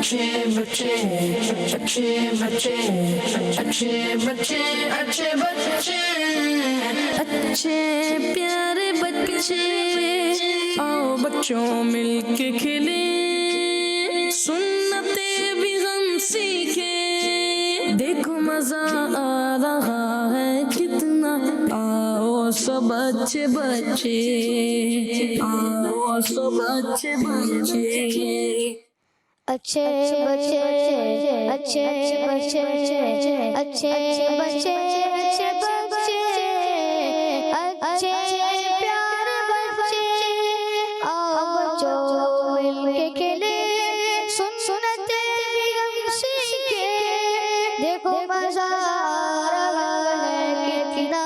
अच्छे बच्चे अच्छे बच्चे अच्छे बच्चे अच्छे बच्चे अच्छे प्यारे बच्चे आओ बच्चों मिलके खेले सुन्नते भी हम सीखे देखो मजा आ रहा है कितना आओ सब अच्छे बच्चे आओ सब अच्छे बच्चे अच्छे बच्चे अच्छे बच्चे अच्छे बच्चे अच्छे बच्चे अच्छे प्यारे बच्चे आओ बच्चों मिलके खेले सुनते भी हम सीखे देखो मजा आ रहा है कितना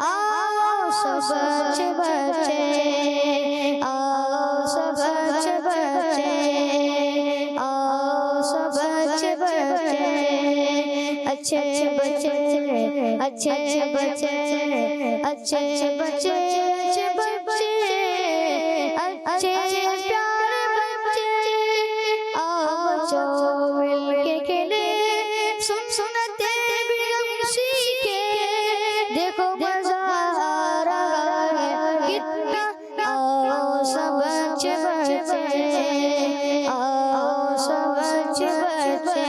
आओ सब अच्छे बच्चे आओ सब अच्छे बच्चे अच्छे बच्चे अच्छे बच्चे अच्छे बच्चे अच्छे बच्चे अच्छे प्यारे बच्चे आओ बच्चों मिलके खेले सुनते भी हम सीखे देखो मजा आ रहा है कितना आओ सब अच्छे बच्चे आओ सब अच्छे बच्चे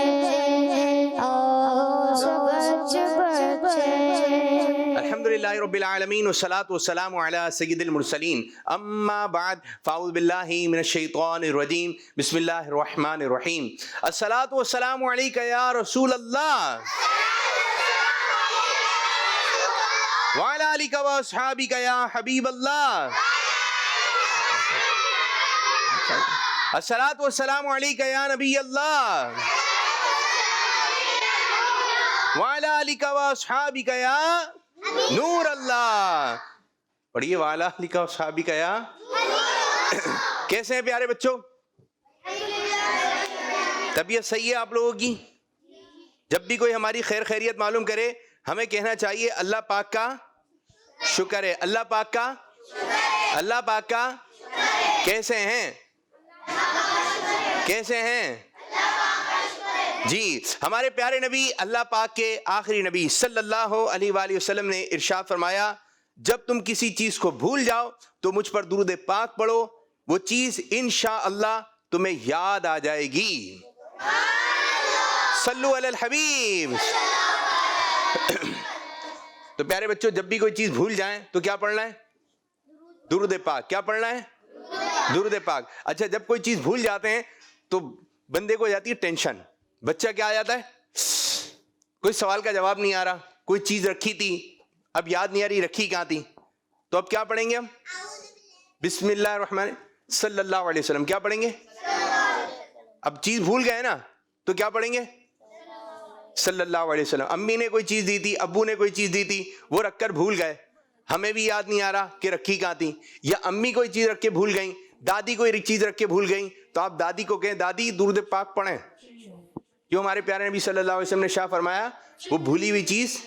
अल्हम्दुलिल्लाहि रब्बिल आलमीन वस्सलातु वस्सलामु अला सय्यिदिल मुरसलीन अम्मा बाद फ़अऊज़ु बिल्लाहि मिनश शैतानिर रजीम बिस्मिल्लाहिर रहमानिर रहीम अस्सलातु वस्सलामु अलैका या रसूल अल्लाह व अला आलिका व अस्हाबिका या हबीब अल्लाह अस्सलातु वस्सलामु अलैका या नबी अल्लाह व अला आलिका व अस्हाबिका या नूर अल्लाह। पढ़िए वाला लिखा साहबी का या कैसे हैं प्यारे बच्चों? तबीयत सही है आप लोगों की? जब भी कोई हमारी खैर खैरियत मालूम करे हमें कहना चाहिए अल्लाह पाक का शुक्र है। अल्लाह पाक का कैसे हैं? कैसे हैं जी? हमारे प्यारे नबी अल्लाह पाक के आखिरी नबी सल्लल्लाहु अलैहि वसल्लम ने इरशाद फरमाया, जब तुम किसी चीज को भूल जाओ तो मुझ पर दुरूद पाक पढ़ो, वो चीज इंशाअल्लाह तुम्हें याद आ जाएगी। सल्लु अलल हबीब। तो प्यारे बच्चों, जब भी कोई चीज भूल जाए तो क्या पढ़ना है? दुरूद पाक। क्या पढ़ना है? दुरूद पाक। अच्छा, जब कोई चीज भूल जाते हैं तो बंदे को जाती है टेंशन। बच्चा क्या आ जाता है? कोई सवाल का जवाब नहीं आ रहा, कोई चीज रखी थी अब याद नहीं आ रही रखी कहां थी, तो अब क्या पढ़ेंगे हम? बिस्मिल्लाहिर्रहमान सल्लल्लाहु अलैहि वसल्लम। क्या पढ़ेंगे? अब चीज भूल गए ना तो क्या पढ़ेंगे? सल्लल्लाहु अलैहि वसल्लम। अम्मी ने कोई चीज दी थी, अब्बू ने कोई चीज दी थी, वो रखकर भूल गए, हमें भी याद नहीं आ रहा कि रखी कहां थी। या अम्मी कोई चीज रख के भूल गई, दादी कोई चीज रख के भूल गई, तो आप दादी को कहें दादी दुरूद पाक पढ़ें, क्यों? हमारे प्यारे नबी सल्लल्लाहु अलैहि वसल्लम ने शाह फरमाया वो भूली हुई चीज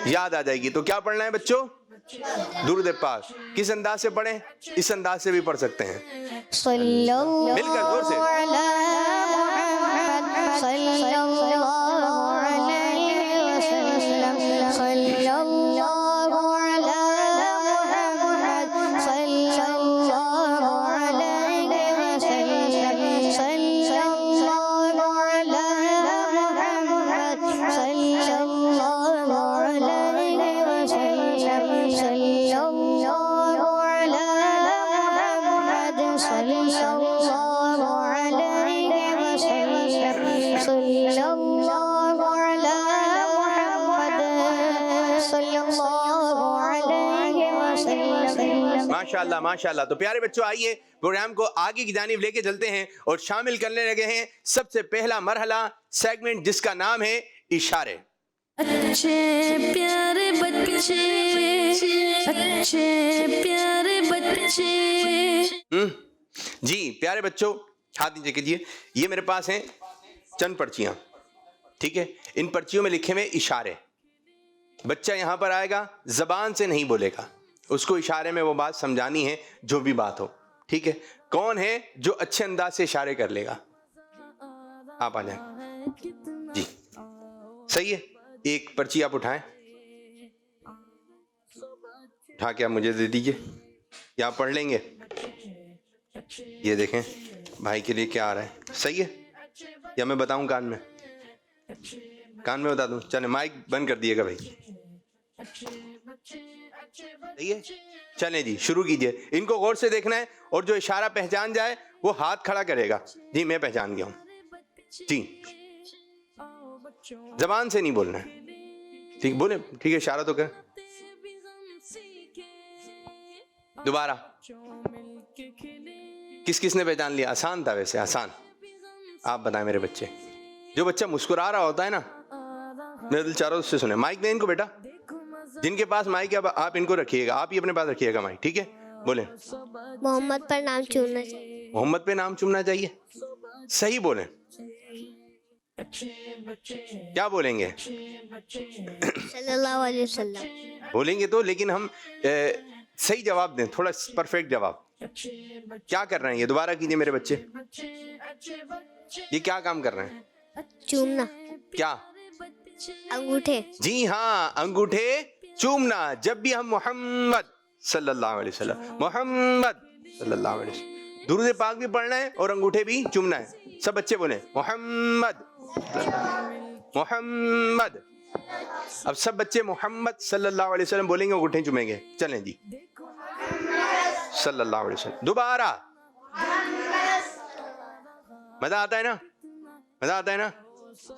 याद आ जाएगी। तो क्या पढ़ना है बच्चों? दुरूद पाक। किस अंदाज से पढ़ें? इस अंदाज से भी पढ़ सकते हैं, मिलकर जोर से। माशाअल्लाह माशाअल्लाह। तो प्यारे बच्चों, आइए प्रोग्राम को आगे की जानिब लेके चलते हैं और शामिल करने लगे हैं सबसे पहला मरहला सेगमेंट जिसका नाम है इशारे। अच्छे प्यारे बच्चे अच्छे प्यारे बच्चे। जी प्यारे बच्चों, हाथ नीचे कीजिए। ये मेरे पास हैं चंद पर्चियां, ठीक है? इन पर्चियों में लिखे हुए इशारे। बच्चा यहां पर आएगा, जबान से नहीं बोलेगा, उसको इशारे में वो बात समझानी है जो भी बात हो, ठीक है? कौन है जो अच्छे अंदाज से इशारे कर लेगा? आप आ जाएं। जी सही है। एक पर्ची आप उठाएं, उठा के आप मुझे दे दीजिए, या आप पढ़ लेंगे। ये देखें भाई के लिए क्या आ रहा है, सही है, या मैं बताऊं कान में? कान में बता दूं? चले माइक बंद कर दिएगा भाई, सही है। चलें जी शुरू कीजिए। इनको गौर से देखना है और जो इशारा पहचान जाए वो हाथ खड़ा करेगा। जी मैं पहचान गया हूं जी, जबान से नहीं बोलना है, ठीक बोले? ठीक है, इशारा तो कर। दोबारा किस किस ने पहचान लिया? आसान था वैसे, आसान। आप बताएं मेरे बच्चे। जो बच्चा मुस्कुरा रहा होता है ना, मेरे दिल चारों से सुने। माइक दें इनको बेटा, जिनके पास माइक है आप इनको रखिएगा, आप ही अपने पास रखिएगा माइक, ठीक है? बोले। मोहम्मद पर नाम चुनना चाहिए। मोहम्मद पे नाम चुनना चाहिए, सही बोले। क्या बोलेंगे? सल्लल्लाहु अलैहि वसल्लम बोलेंगे तो, लेकिन हम सही जवाब दें, थोड़ा परफेक्ट जवाब। क्या कर रहे हैं ये? दोबारा कीजिए मेरे बच्चे। ये क्या काम कर रहे हैं? चूमना। क्या? अंगूठे। जी हाँ, अंगूठे चूमना। जब भी हम मोहम्मद सल्लल्लाहु अलैहि वसल्लम, मोहम्मद सल्लल्लाहु अलैहि वसल्लम, दुरूद पाक भी पढ़ना है और अंगूठे भी चूमना है। सब बच्चे बोले मोहम्मद मोहम्मद। अब सब बच्चे मोहम्मद सल्लल्लाहु अलैहि वसल्लम बोलेंगे, अंगूठे चूमेंगे। चलें जी, सल्लल्लाहु अलैहि वसल्लम। दोबारा। मजा आता है ना? मजा आता है ना?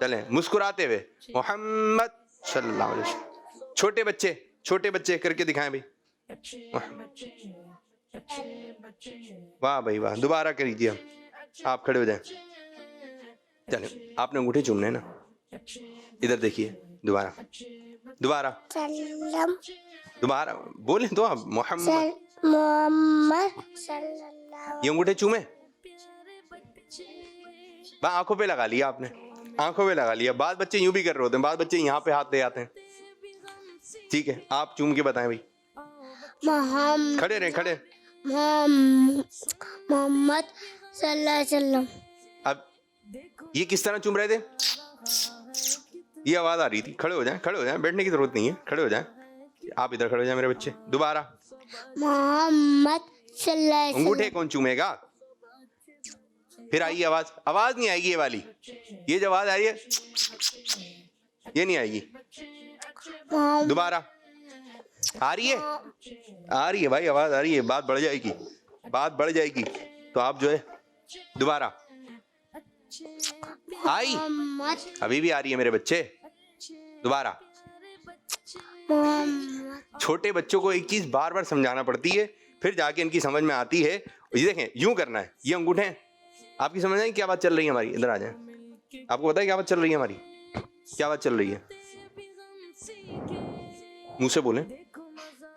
चलें मुस्कुराते हुए, मोहम्मद सल्लल्लाहु अलैहि वसल्लम। छोटे बच्चे करके दिखाएं भाई। वाह भाई वाह, दोबारा करिए। आप खड़े हो जाएं। चलें, आपने अंगूठे चूमने ना, इधर देखिए। दोबारा दोबारा बोले तो आप। मोहम्मद ये अंगूठे चूमे, आंखों पे लगा लिया आपने, आंखों पे लगा लिया। बाद बच्चे यूं भी कर रहे होते हैं, बाद बच्चे यहाँ पे हाथ दे आते हैं। ठीक है, आप चूम के बताएं भाई। खड़े रहे, खड़े। मोहम्मद सल्लल्लाहु अलैहि वसल्लम। अब ये किस तरह चूम रहे थे? ये आवाज आ रही थी। खड़े हो जाएं, खड़े हो जाएं, बैठने की जरूरत नहीं है, खड़े हो जाएं। आप इधर खड़े हो जाएं मेरे बच्चे। दोबारा। मोहम्मद सल्लल्लाहु अलैहि वसल्लम। अंगूठे कौन चूमेगा? फिर आई आवाज, आवाज नहीं आएगी ये वाली। ये जो आवाज आ रही है ये नहीं आएगी। दोबारा। आ रही है? आ रही है भाई, आवाज आ रही है। बात बढ़ जाएगी, बात बढ़ जाएगी। तो आप जो है दोबारा। आई? अभी भी आ रही है मेरे बच्चे। दोबारा। छोटे बच्चों को एक चीज बार बार समझाना पड़ती है, फिर जाके इनकी समझ में आती है। ये देखें, यूं करना है। ये अंगूठे हैं, आपकी समझ आई क्या बात चल रही है हमारी? इधर आ जाए, आपको पता है क्या बात चल रही है हमारी? क्या बात चल रही है? मुंह से बोले।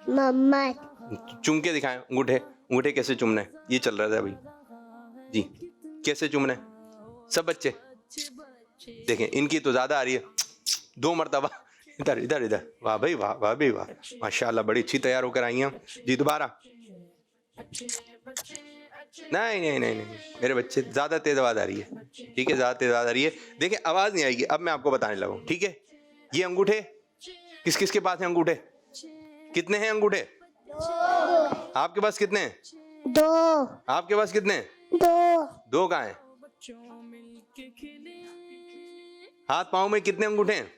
मोहम्मद। चूम के दिखाएं अंगूठे। अंगूठे कैसे चूमना है ये चल रहा था अभी जी। कैसे चूमना है? सब बच्चे देखें, इनकी तो ज्यादा आ रही है, 2 मरतबा। इधर इधर इधर। वाह भाई वाह, वाह भाई वाह, माशाल्लाह, बड़ी अच्छी तैयार होकर आई हैं जी। दोबारा। नहीं नहीं नहीं नहीं मेरे बच्चे, ज्यादा तेज आवाज आ रही है। ठीक है, ज्यादा तेज आवाज आ रही है। देखिए आवाज नहीं आएगी। अब मैं आपको बताने लगा हूं, ठीक है? ये अंगूठे किस किस के पास हैं? अंगूठे कितने हैं? अंगूठे आपके पास कितने हैं? 2। आपके पास कितने हैं? 2 कहाँ हैं? हाथ पाँव में कितने अंगूठे हैं?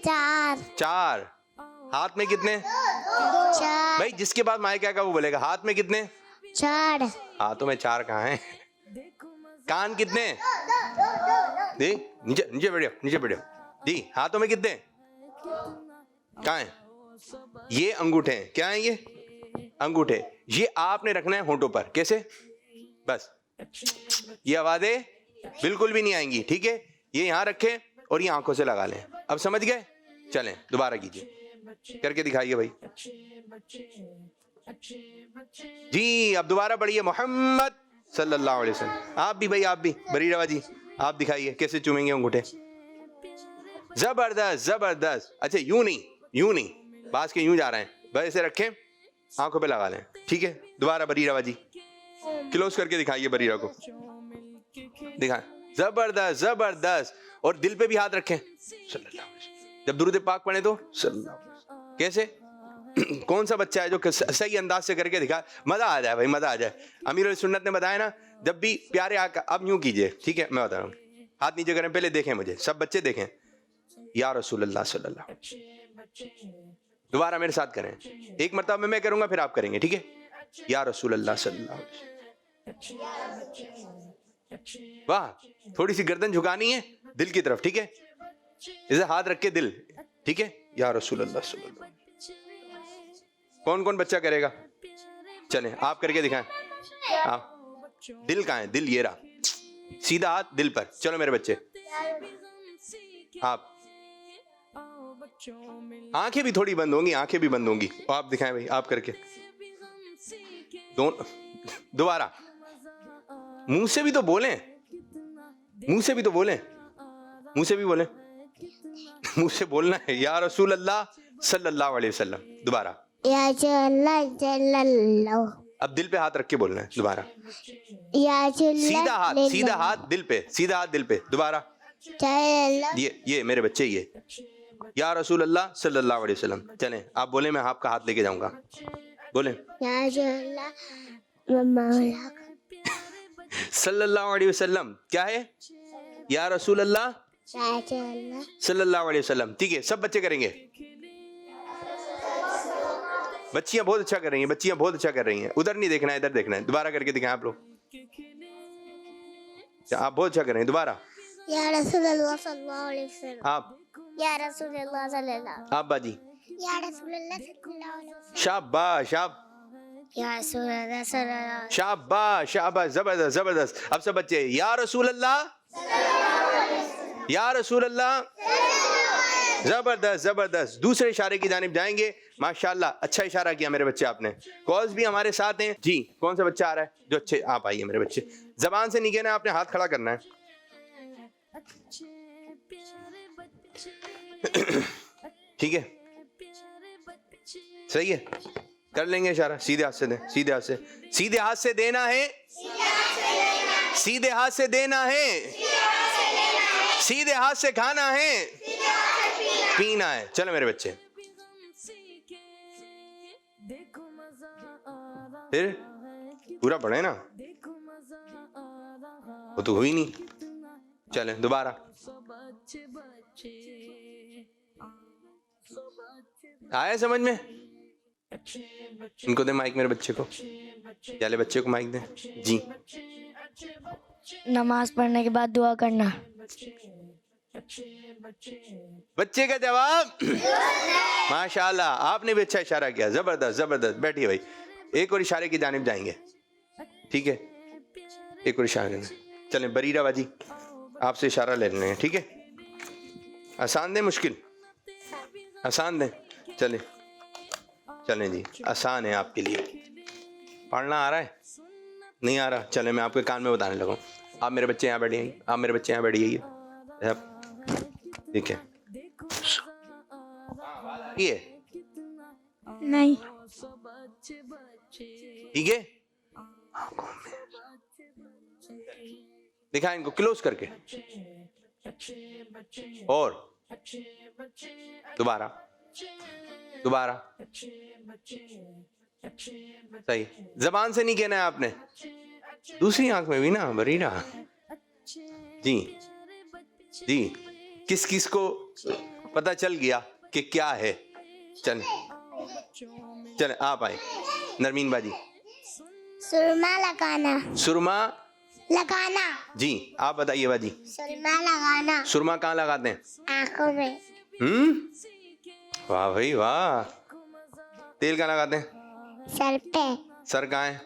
4। हाथ में कितने? 4। भाई जिसके पास माइक आएगा वो बोलेगा। हाथ में कितने? 4। हाथों में 4 कहाँ हैं? कान कितने? देख, नीचे नीचे बैठो, नीचे बैठो जी। हाथों में कितने? कहाँ हैं? ये अंगूठे हैं। क्या है ये? अंगूठे। ये आपने रखना है होंठों पर। कैसे? बस ये आवाजें बिल्कुल भी नहीं आएंगी, ठीक है? ये यहाँ रखें और ये आंखों से लगा लें। अब समझ गए? चलें दोबारा कीजिए, करके दिखाइए भाई जी। अब दोबारा बढ़िए, मोहम्मद सल्लल्लाहु अलैहि वसल्लम। आप भी भाई, आप भी बरी रवा जी, आप दिखाइए कैसे चूमेंगे अंगूठे। जबरदस्त जबरदस्त। अच्छा यूं नहीं, बास के यूं जा रहे हैं, बस ऐसे रखें, आंखों पे लगा लें, ठीक है? दोबारा बरी रवा जी, क्लोज करके दिखाइए बरीरा को, दिखाएं। जबरदस्त जबरदस्त। और दिल पे भी हाथ रखें सल्लल्लाहु अलैहि वसल्लम। जब दुरूद पाक पढ़े तो सल्लल्लाहु अलैहि वसल्लम। कैसे? कौन सा बच्चा है जो सही अंदाज से करके दिखा? मजा आ जाए भाई, मजा आ जाए। अमीरुल सुन्नत ने बताया ना, जब भी प्यारे आका, अब यूं कीजिए, ठीक है, मैं बता रहा हूँ, हाथ नीचे करें, पहले देखें मुझे, सब बच्चे देखें, या रसूल अल्लाह सल्लल्लाहु अलैहि वसल्लम। दोबारा मेरे साथ करें, एक मरतबा मैं करूंगा फिर आप करेंगे, ठीक है? या रसूल अल्लाह सल्लल्लाहु अलैहि वसल्लम। वाह, थोड़ी सी गर्दन झुकानी है दिल की तरफ, ठीक है? इसे हाथ रख के दिल, ठीक है? या रसूल अल्लाह सल्लल्लाहु अलैहि वसल्लम। कौन कौन बच्चा करेगा? चलें आप करके दिखाएं। आप दिल कहाँ है? दिल ये रहा, सीधा हाथ दिल पर। चलो मेरे बच्चे, आप आंखें भी थोड़ी बंद होंगी, आंखें भी बंद होंगी। आप दिखाएं भाई, आप करके दोबारा मुंह से भी तो बोलें, मुंह से भी तो बोलें, मुंह से भी बोलें, मुंह से बोलना है, या रसूल अल्लाह सल्लल्लाहु अलैहि वसल्लम। दोबारा या सल्लल्लाहु। अब दिल पे हाथ रख के बोलना है दोबारा। या सीधा हाथ, सीधा हाथ दिल पे, सीधा हाथ दिल पे। दोबारा ये मेरे बच्चे, ये या रसूल अल्लाह सल्लल्लाहु अलैहि वसल्लम। चलें आप बोले, मैं आपका हाथ लेके जाऊंगा, बोले सल्लल्लाहु अलैहि वसल्लम। क्या है? या रसूल अल्लाह सल्लल्लाहु अलैहि वसल्लम। ठीक है, सब बच्चे करेंगे। बच्चियां बहुत अच्छा कर रही हैं, बच्चियां बहुत अच्छा कर रही हैं। उधर नहीं देखना है, इधर देखना है। दोबारा करके दिखाएं आप लोग, आप बहुत अच्छा कर रहे हैं। दोबारा या रसूलुल्लाह सल्लल्लाहु अलैहि वसल्लम। आप, या रसूलुल्लाह सल्लल्लाहु। आप बाजी, या रसूलुल्लाह सल्लल्लाहु अलैहि वसल्लम। शाबाश, शाब, या रसूलुल्लाह सल्लल्लाहु। शाबाश, शाबाश, जबरदस्त जबरदस्त। अब सब बच्चे या रसूल अल्लाह, या रसूल अल्लाह, जबरदस्त जबरदस्त। दूसरे इशारे की जानिब जाएंगे। माशाल्लाह, अच्छा इशारा किया मेरे बच्चे आपने। कॉल्स भी हमारे साथ हैं जी। कौन सा बच्चा आ रहा है जो अच्छे? आप आइए मेरे बच्चे, जबान से नहीं कहना, आपने हाथ खड़ा करना है। ठीक है, सही है, कर लेंगे इशारा। सीधे हाथ से दें, सीधे हाथ से, सीधे हाथ से देना है, सीधे हाथ से देना है, सीधे हाथ से खाना है, पीना है। चलो मेरे बच्चे, फिर पूरा पढ़े ना, वो तो हुई नहीं। चले दोबारा, आया समझ में? इनको दे माइक, मेरे बच्चे को, याले बच्चे को माइक दे जी। नमाज पढ़ने के बाद दुआ करना। बच्चे का जवाब माशाल्लाह, आपने भी अच्छा इशारा किया, जबरदस्त जबरदस्त। बैठिए भाई, एक और इशारे की जानिब जाएंगे, ठीक है? एक और इशारा करना। चलें बरीरा बाजी, आपसे इशारा ले लेने हैं, ठीक है? आसान दें, मुश्किल? आसान दें। चलें चलें जी, आसान है आपके लिए। पढ़ना आ रहा है? नहीं आ रहा? चलें मैं आपके कान में बताने लगा। आप मेरे बच्चे यहाँ बैठिए, आप मेरे बच्चे यहाँ बैठिए, ठीक है? ये नहीं, ठीक है, दिखाएं इनको क्लोज करके। और दोबारा दोबारा, सही। जबान से नहीं कहना है आपने, दूसरी आंख में भी ना बरीरा जी जी। किस किस को पता चल गया कि क्या है? चले चले, आप आए नरमीन बाजी। सुरमा लगाना। सुरमा लगाना जी, आप बताइए बाजी। सुरमा लगाना। सुरमा कहाँ लगाते हैं? आंखों में। वाह भाई वाह। तेल कहाँ लगाते हैं? सर पे। सर कहाँ है?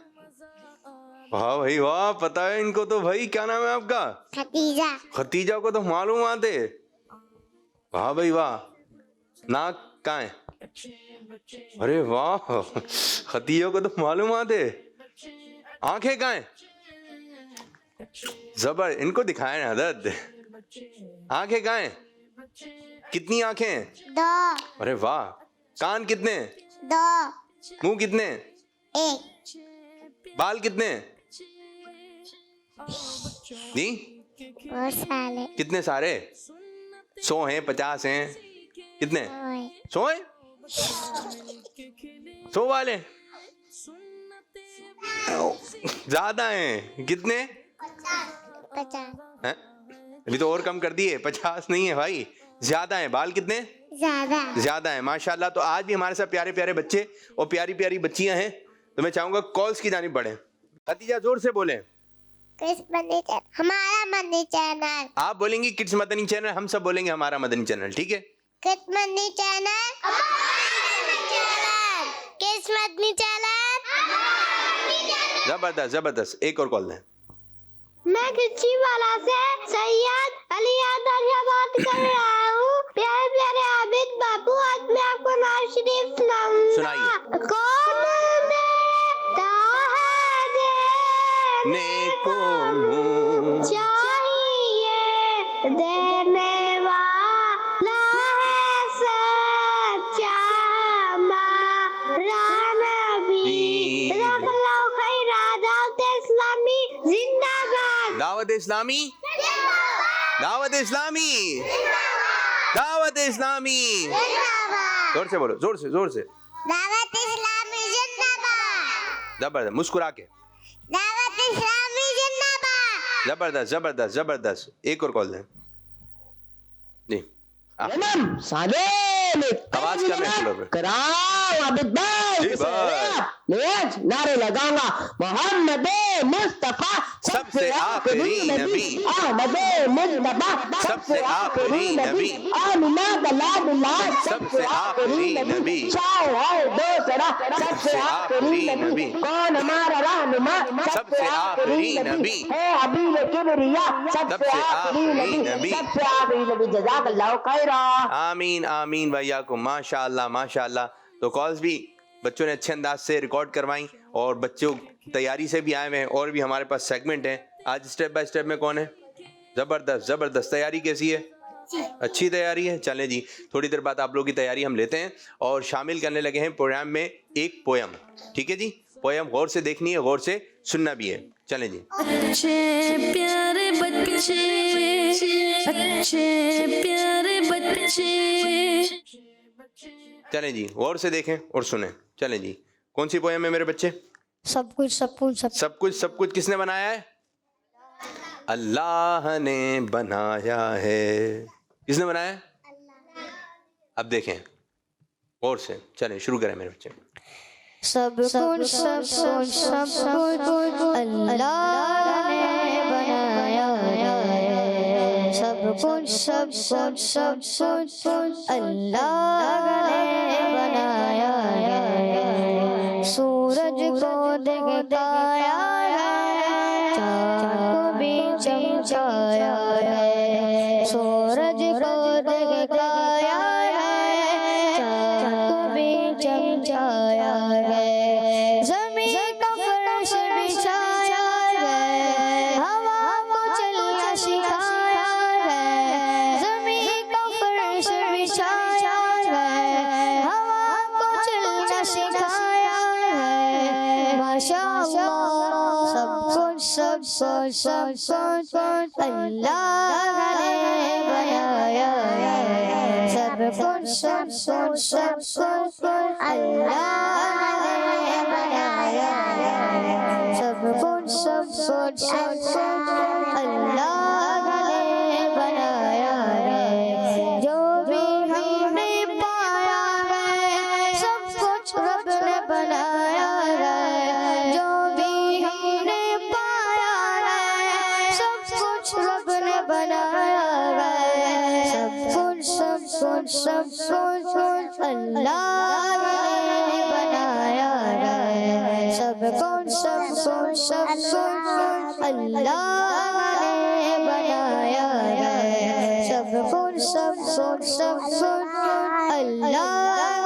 वाह भाई वाह, पता है इनको तो भाई। क्या नाम है आपका? खतीजा। खतीजा को तो मालूम आते। वाह भाई वाह। नाक कहाँ है? अरे वाह, खतीजा को तो मालूम आते। आंखें कहाँ है? जबर, इनको दिखाए ना दर्द। आंखें कहाँ है? कितनी आंखें हैं? 2। अरे वाह। कान कितने? 2। मुंह कितने? 1। बाल कितने जी? बहुत सारे कितने सारे? 100 हैं, 50 हैं, कितने? ओए 100 हैं? 100 वाले ज्यादा हैं। कितने 50 हैं? अभी तो और कम कर दिए, 50 नहीं है भाई, ज्यादा है। बाल कितने ज्यादा है? माशाल्लाह। तो आज भी हमारे साथ प्यारे प्यारे बच्चे और प्यारी प्यारी बच्चियां हैं। तो मैं चाहूंगा कॉल्स की जानिब बढ़े। खदीजा जोर से बोलें। किस मदनी चैनल? हमारा मदनी चैनल। आप बोलेंगी किड्स मदनी चैनल, हम सब बोलेंगे हमारा मदनी चैनल, ठीक है? किस मदनी चैनल? किस मदनी चैनल? जबरदस्त जबरदस्त। एक और कॉल दें। मैं किच्ची वाला से सैयद अली आदर्श बात कर रहा हूँ। प्यारे प्यारे आबिद बाबू, आज मैं आपको नाज शरीफ सुनाऊंगा। सुनाइए। कौन देता है ने को मुँह चाहिए देने वाला है सच्चा हमारा नबी। रखलो खैरा दावत इस्लामी जिंदाबाद। दावत इस्लामी, दावत इस्लामी, दावत इस्लामी। जोर से बोलो, जोर से जोर से। दावत इस्लामी जिंदाबाद। जबरदस्त, मुस्कुरा के। दावत इस्लामी जिंदाबाद। जबरदस्त जबरदस्त जबरदस्त। एक और कॉल दें जी। आवाज कम है स्लो पे। कराओ आबिद भाई, जी भाई। नेज नारे लगाऊंगा। मोहम्मद मुस्तफा सबसे आखिरी नबी, अहमद मुस्तफा सबसे आखिरी नबी, आमिना दलादुल्ला सबसे आखिरी नबी, शाह है दूसरा सबसे आखिरी नबी। कौन हमारा रहनुमा? सबसे आखिरी नबी, है हबीब किबरिया सबसे आखिरी नबी, सबसे आखिरी नबी। जज़ाकल्लाहु खैरा। आमीन आमीन भैया को। माशाल्लाह माशाल्लाह। तो कॉल्स भी बच्चों ने अच्छे अंदाज से रिकॉर्ड करवाई और बच्चों तैयारी से भी आए हुए हैं और भी हमारे पास सेगमेंट हैं। आज स्टेप बाय स्टेप में कौन है? जबरदस्त जबरदस्त। तैयारी कैसी है? अच्छी तैयारी है। चलें जी, थोड़ी देर बाद आप लोगों की तैयारी हम लेते हैं और शामिल करने लगे हैं प्रोग्राम में एक पोयम। ठीक है जी? पोयम गौर से देखनी है, गौर से सुनना भी है। चलें जी। अच्छे प्यारे बच्चे, अच्छे प्यारे बच्चे। चलें जी, गौर से देखें और सुने। चलें जी, कौन सी पोयम है मेरे बच्चे? सब कुछ सब कुछ सब सब कुछ सब कुछ किसने बनाया है? अल्लाह ने बनाया है। किसने बनाया है? अब देखें गौर से। चलें शुरू करें मेरे बच्चे। सब कुछ अल्लाह ने बनाया है। सब कुछ अल्लाह ने बनाया है। सूरज को दिखाया है, चाँद को भी चमकाया है। सूरज को दिखाया है, चाँद को भी चमकाया है। ज़मीन का फर्श बिछाया है, हवा को चलना सिखाया है। ज़मीन का फर्श बिछाया है, हवा को चलना सिखाया है। माशाअल्लाह सब कुछ अल्लाह ने बनाया है। सब कुछ अल्लाह ने बनाया है। सब कुछ अल्लाह ने बनाया है। जो भी हमने पाया है, सब कुछ रब ने बनाया है। जो भी हमने पाया है, सब कुछ रब ने बनाया है। सब कुछ अल्लाह ने बनाया है। सब कुछ अल्लाह ने बनाया है। सब कुछ अल्लाह ने बनाया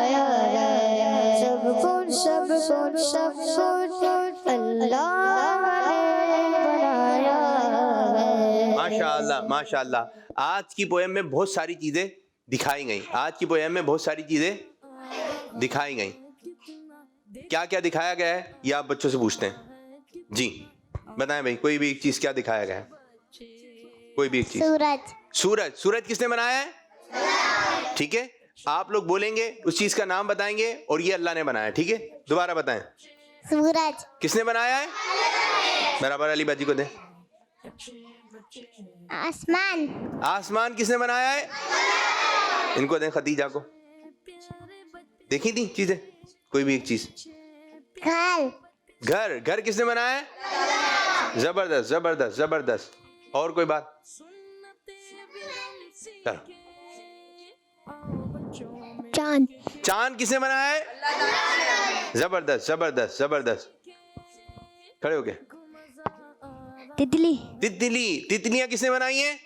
है। सब कुछ अल्लाह ने बनाया है। माशाअल्लाह माशाअल्लाह। आज की पोयम में बहुत सारी चीजें दिखाई गई। आज की पोयम में बहुत सारी चीजें दिखाई गई। क्या क्या दिखाया गया है ये आप बच्चों से पूछते हैं जी। बताएं भाई, कोई भी एक चीज क्या दिखाया गया है? कोई भी एक चीज। सूरज। सूरज। सूरज किसने बनाया है? ठीक है, आप लोग बोलेंगे, उस चीज का नाम बताएंगे और ये अल्लाह ने बनाया। ठीक है, दोबारा बताएं। सूरज। किसने बनाया है? बराबर अली बाजी को दे। आसमान। आसमान किसने बनाया है? इनको दें, खदीजा को। देखी थी चीजें? कोई भी एक चीज। घर। घर। घर किसने बनाया है? जबरदस्त जबरदस्त जबरदस्त। और कोई बात? चलो। चांद। चांद किसने बनाया है? जबरदस्त जबरदस्त जबरदस्त। खड़े हो गए। तितली। तितली। तितलियां किसने बनाई है?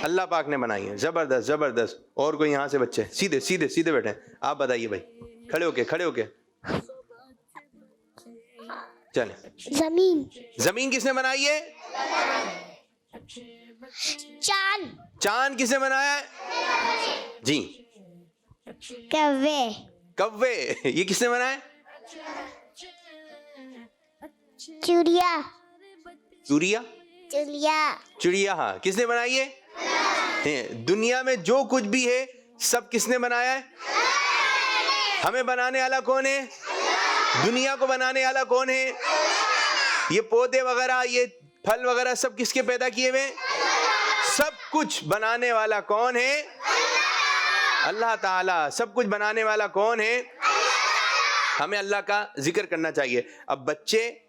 अल्लाह पाक ने बनाई है। जबरदस्त जबरदस्त। और कोई यहाँ से बच्चे सीधे सीधे सीधे बैठे हैं। आप बताइए भाई, खड़े होके खड़े होके। चले। जमीन। जमीन किसने बनाई है? चांद। चांद किसने बनाया है? जी। कौवे। कौवे। ये किसने बनाया है? चिड़िया। चूड़िया। चिड़िया। चिड़िया, हाँ, किसने बनाई है? दुनिया में जो कुछ भी है सब किसने बनाया है? हमें बनाने वाला कौन है? दुनिया को बनाने वाला कौन है? ये पौधे वगैरह, ये फल वगैरह सब किसके पैदा किए हुए? सब कुछ बनाने वाला कौन है? अल्लाह ताला। सब कुछ बनाने वाला कौन है? हमें अल्लाह का जिक्र करना चाहिए। अब बच्चे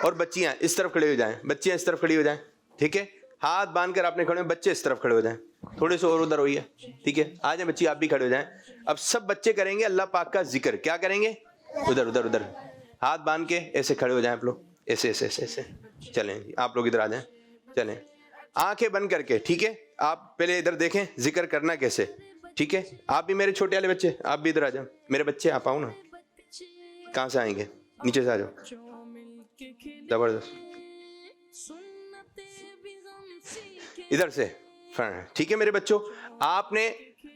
और बच्चियां इस तरफ खड़े हो जाएं, बच्चियां इस तरफ खड़ी हो जाएं। ठीक है, हाथ बांधकर आपने खड़े, बच्चे इस तरफ खड़े हो जाएं, थोड़े से और उधर होइए। ठीक है, आ जाए बच्ची, आप भी खड़े हो जाएं। अब सब बच्चे करेंगे अल्लाह पाक का जिक्र। क्या करेंगे? उधर उधर उधर हाथ बांध के ऐसे खड़े हो जाएं आप लोग, ऐसे ऐसे ऐसे ऐसे। चलें, आप लोग इधर आ जाएं। चलें, आंखें बंद करके। ठीक है, आप पहले इधर देखें जिक्र करना कैसे। ठीक है, आप भी मेरे छोटे वाले बच्चे, आप भी इधर आ जाओ। मेरे बच्चे आप आओ ना। कहाँ से आएंगे? नीचे से आ जाओ। जबरदस्त, इधर से। ठीक है मेरे बच्चों, आपने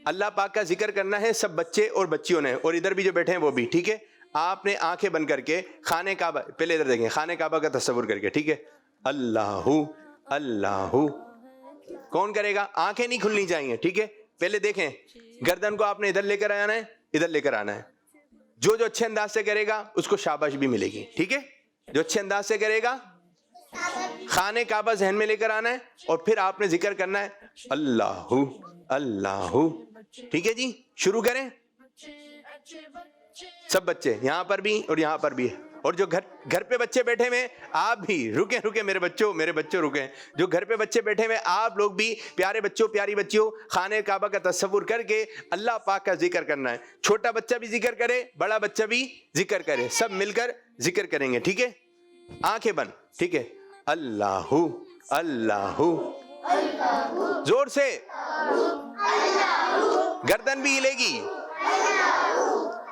अल्लाह पाक का जिक्र करना है, सब बच्चे और बच्चियों ने, और इधर भी जो बैठे हैं वो भी। ठीक है, आपने आंखें बंद करके खाने काबा, पहले इधर देखें, खाने काबा का तस्वुर करके। ठीक है, अल्लाहू अल्लाहू। कौन करेगा? आंखें नहीं खुलनी चाहिए। ठीक है, पहले देखें, गर्दन को आपने इधर लेकर आना है, इधर लेकर आना है। जो जो अच्छे अंदाज से करेगा उसको शाबाश भी मिलेगी। ठीक है, जो अच्छे अंदाज से करेगा, खाने काबा जहन में लेकर आना है और फिर आपने जिक्र करना है अल्लाहू अल्लाहू। ठीक है जी, शुरू करें। सब बच्चे यहाँ पर भी और यहाँ पर भी, और जो घर पे बच्चे बैठे हुए आप भी रुके रुके मेरे बच्चों रुके। जो घर पे बच्चे बैठे हुए आप लोग भी, प्यारे बच्चों प्यारी बच्चियों, खाने काबा का तस्वुर करके अल्लाह पाक का जिक्र करना है। छोटा बच्चा भी जिक्र करे, बड़ा बच्चा भी जिक्र करे, सब मिलकर जिक्र करेंगे। ठीक है, आंखें बंद। ठीक है, अल्लाहू अल्लाहू। जोर से, गर्दन भी हिलेगी,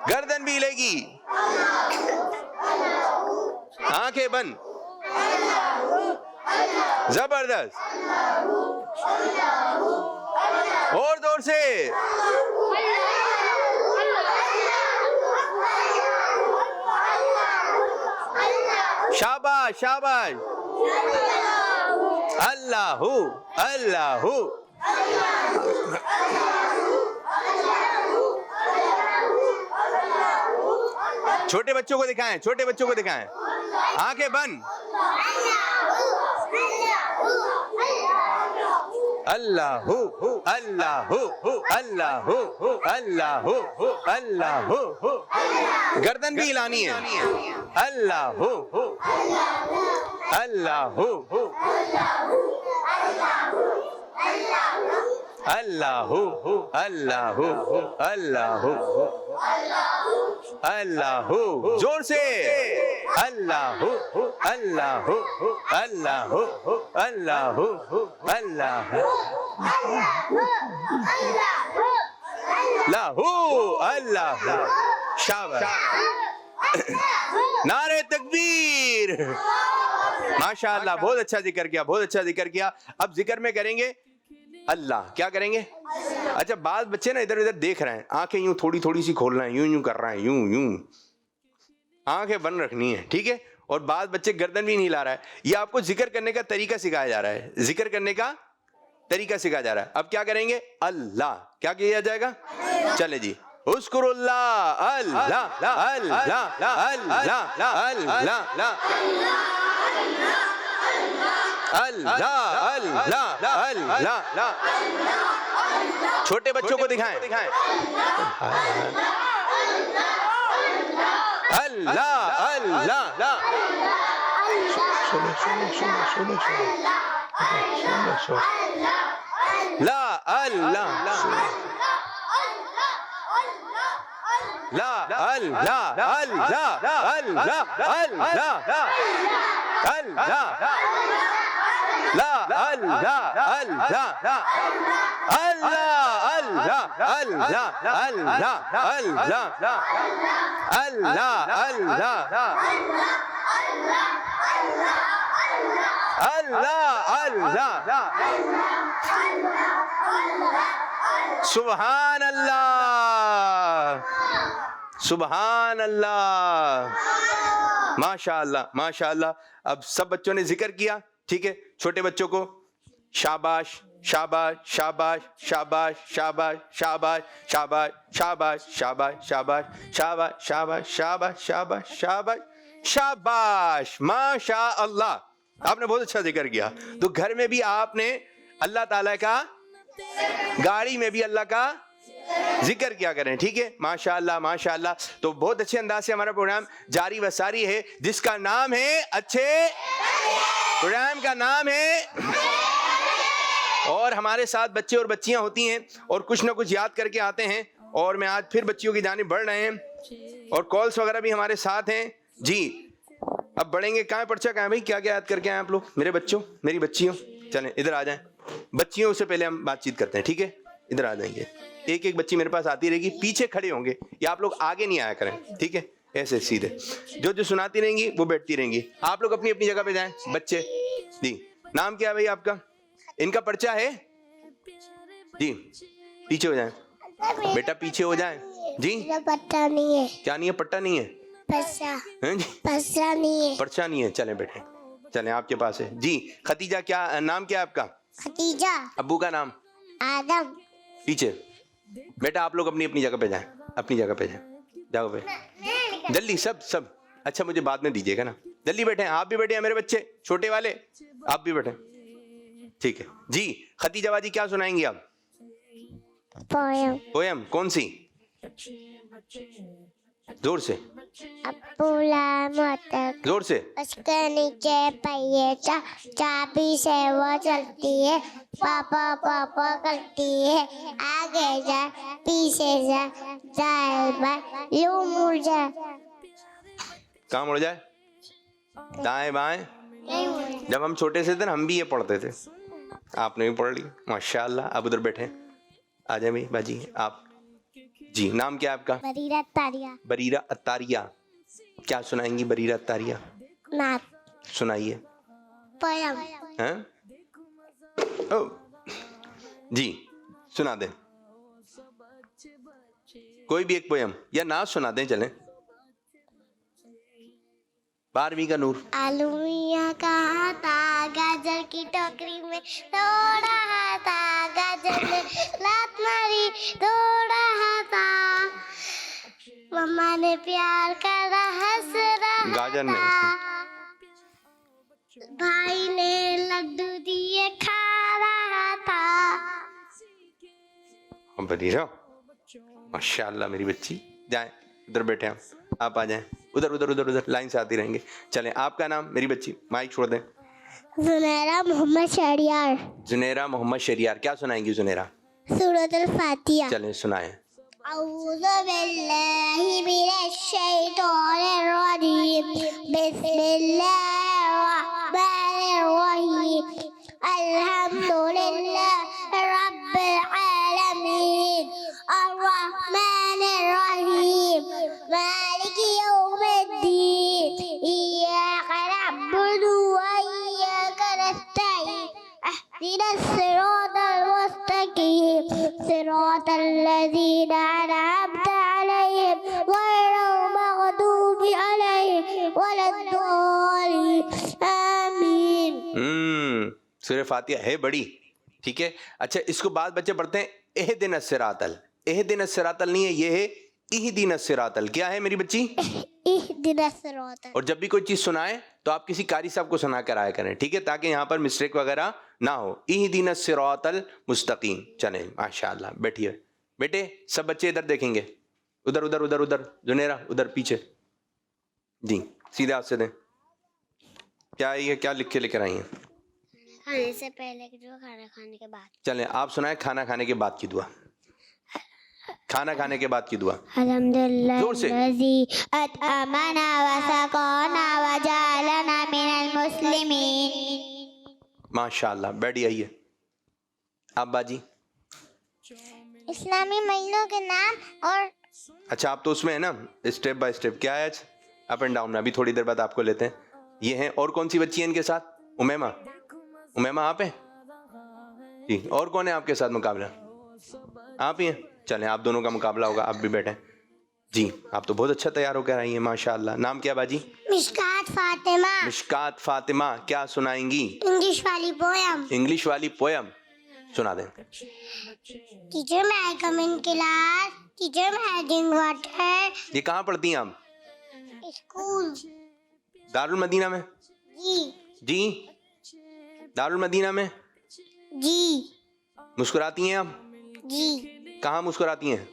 गर्दन भी हिलेगी। आंखें बंद, जबरदस्त, और जोर से। शाबाश शाबाश। अल्लाहू अल्लाहू। छोटे बच्चों को दिखाएं, छोटे बच्चों को दिखाएं। आंखें बंद। अल्लाहू अल्लाहू अल्लाहू अल्लाहू अल्लाहू। गर्दन भी हिलानी है। अल्लाहू अल्लाहू अल्लाहू अल्लाहू अल्लाहू अल्लाहू। जोर से, अल्लाहू अल्लाहू अल्लाहू अल्लाहू अल्लाहू लाहू अल्लाहू। शाबाश, नारे तकबीर। माशाअल्लाह, बहुत अच्छा जिक्र किया, बहुत अच्छा जिक्र किया। अब जिक्र में करेंगे अल्लाह। क्या करेंगे? अच्छा, बाद बच्चे ना इधर उधर देख रहे हैं, आंखें यूं थोड़ी थोड़ी सी खोल रहे हैं, यूं यूं कर रहे हैं, यूं यूं। आंखें बंद रखनी है। ठीक है, और बाद बच्चे गर्दन भी नहीं हिला रहा है। ये आपको जिक्र करने का तरीका सिखाया जा रहा है, जिक्र करने का तरीका सिखाया जा रहा है। अब क्या करेंगे? अल्लाह। क्या किया जाएगा? चले जी, उस्कुरुल्लाह, अल्लाह अल्लाह अल्लाह अल्लाह अल्लाह अल्लाह अल्लाह। छोटे बच्चों को दिखाएं, अल्लाह अल्लाह। ला अल्लाह ला अल्लाह अल्लाह अल्लाह अल्लाह अल्लाह ला अल्लाह अल्लाह अल्लाह अल्लाह अल्लाह अल्लाह अल्लाह अल्लाह अल्लाह अल्लाह। सुभान अल्लाह, सुभान अल्लाह, माशाअल्लाह माशाअल्लाह। अब सब बच्चों ने जिक्र किया, ठीक है। छोटे बच्चों को शाबाश शाबाश शाबाश शाबाश शाबाश शाबाश शाबाश शाबाश शाबाश शाबाश शाबाश शाबाश शाबाश शाबाश शाबाश शाबाश, माशा अल्लाह। आपने बहुत अच्छा जिक्र किया। तो घर में भी आपने अल्लाह ताला का, गाड़ी में भी अल्लाह का जिक्र किया करें, ठीक है। माशाअल्लाह माशाअल्लाह। तो बहुत अच्छे अंदाज से हमारा प्रोग्राम जारी व सारी है, जिसका नाम है, अच्छे प्रोग्राम का नाम है, और हमारे साथ बच्चे और बच्चियां होती हैं और कुछ ना कुछ याद करके आते हैं। और मैं आज फिर बच्चियों की जानिब बढ़ रहे हैं और कॉल्स वगैरह भी हमारे साथ हैं जी। अब बढ़ेंगे। कहाँ पर्चा कहाँ है भाई? क्या क्या याद करके आए आप लोग? मेरे बच्चों, मेरी बच्चियों, चलें इधर आ जाएं। बच्चियों से पहले हम बातचीत करते हैं, ठीक है। इधर आ जाएंगे, एक एक बच्ची मेरे पास आती रहेगी, पीछे खड़े होंगे, या आप लोग आगे नहीं आया करें, ठीक है। ऐसे सीधे, जो जो सुनाती रहेंगी वो बैठती रहेंगी। आप लोग अपनी अपनी जगह पे जाएं। बच्चे जी, नाम क्या है भाई आपका? इनका पर्चा है जी, पीछे हो जाएं बेटा, पीछे हो जाएं जी। पट्टा नहीं है। क्या नहीं है? पट्टा नहीं है, पर्चा हैं जी? पर्चा नहीं है। पर्चा नहीं है। चलें बैठे, चलें आपके पास है जी। खतीजा, क्या नाम क्या है आपका? खतीजा। अब्बू का नाम? आदम। पीछे बेटा, आप लोग अपनी अपनी जगह पे जाएं, अपनी जगह पे जाएं, जाओ पे जल्दी। सब सब अच्छा, मुझे बाद में दीजिएगा ना। जल्दी बैठे, आप भी बैठे हैं मेरे बच्चे छोटे वाले, आप भी बैठे, ठीक है जी। खतीजा बाजी क्या सुनाएंगी आप? पोयम। पोयम कौन सी? जोर से, जोर से। उसके नीचे पहिए चाबी से वो चलती है, पापा पापा करती है, आगे जा पीछे जा, दाएं बाएं यूं मुड़ जा। कहाँ मुड़ जाए? दाएं बाएं। जब हम छोटे से थे ना, हम भी ये पढ़ते थे। आपने भी पढ़ ली, माशाल्लाह। अब उधर बैठे, आ जाए भाई बाजी आप जी। नाम क्या है आपका? बरीरा अत्तारिया। बरीरा अत्तारिया। क्या सुनाएंगी बरीरा अत्तारिया? नात। सुनाइए। पोयम। हैं? ओ जी, सुना दें कोई भी एक पोयम या नाच सुना दें, चलें। 12वीं का नूर। आलू मियाँ कहा था गाजर की टोकरी में, तोड़ा था गाजर ने लात मारी, तोड़ा था। मम्मा ने प्यार करा, हंस रहा गाजर में था। भाई ने लड्डू दिए, खा रहा था। बरीरा माशाल्लाह, मेरी बच्ची। जाएं, उधर बैठे हम, आप आ जाएं। उधर उधर उधर उधर लाइन से आती रहेंगे। चलें, आपका नाम? मेरी बच्ची माइक छोड़ दें। जुनैरा मोहम्मद शरियार। जुनैरा मोहम्मद शरियार। क्या सुनाएंगी जुनैरा? सूरतुल फातिहा। चलें सुनाएं। औज़ु बिल्लाहि मिनश शैतानिर रजीम, बिस्मिल्लाहिर रहमानिर रहीम, अल्हम्दुलिल्लाहि रब्बिल आलमीन, अर्रहमानिर रहीम, मालिकि यौमिद्दीन, इय्याका नअबुदु व इय्याका नस्तईन, इहदिनस सिरातल मुस्तकीम, सिरातल लज़ीना अनअमता अलैहिम, गैरिल मग़दूबि अलैहिम वलद्दॉल्लीन। सूरह फातिहा है बड़ी, ठीक है। अच्छा, इसको बाद बच्चे पढ़ते हैं इहदिनस सिरातल। इहदिनस सिरातल नहीं है, ये है इहदिनस सिरातल। क्या है मेरी बच्ची? इहदिनस सिरातल। और जब भी कोई चीज सुनाए तो आप किसी कारी साहब को सुना कर आया करें, ठीक है, ताकि यहाँ पर मिस्टेक वगैरह ना हो। इहदिनस सिरातल मुस्तकीम। चले माशाअल्लाह, बैठिए बेटे। सब बच्चे इधर देखेंगे, उधर उधर उधर उधर, जुनेरा उधर पीछे जी, सीधे हाथ से दें। क्या है ये, क्या लिख के लेकर आई हैं? खाने से पहले की दुआ, खाना खाने के बाद। चलें आप सुनाए खाना खाने के बाद की दुआ। खाना खाने के बाद की दुआ अल्हम्दुलिल्लाह जोर से। लज़ी अतअमना व सक़ाना व जअलना मिनल मुस्लिमीन। माशाअल्लाह, बैठ आइए आप बाजी। इस्लामी महीनों के नाम और अच्छा, आप तो उसमें है ना, स्टेप बाय स्टेप। क्या है? अप एंड डाउन में। अभी थोड़ी देर बाद आपको लेते हैं। ये हैं, और कौन सी बच्ची है इनके साथ? उमैमा। उमैमा आप हैं जी। और कौन है आपके साथ मुकाबला? आप ही हैं। चलें आप दोनों का मुकाबला होगा। आप भी बैठे जी। आप तो बहुत अच्छा तैयार होकर आई हैं माशाअल्लाह। नाम क्या बाजी? मिशकात फातिमा। मिशकात फातिमा। क्या सुनाएंगी? इंग्लिश वाली पोयम। इंग्लिश वाली पोयम सुना दें। टीचर मैं आई कम इन क्लास, टीचर मैं आई ड्रिंक वाटर। ये कहाँ पढ़ती हैं आप? स्कूल। दारुल मदीना में? जी जी, दारुल मदीना में। जी मुस्कुराती हैं आप? जी। कहाँ मुस्कुराती हैं?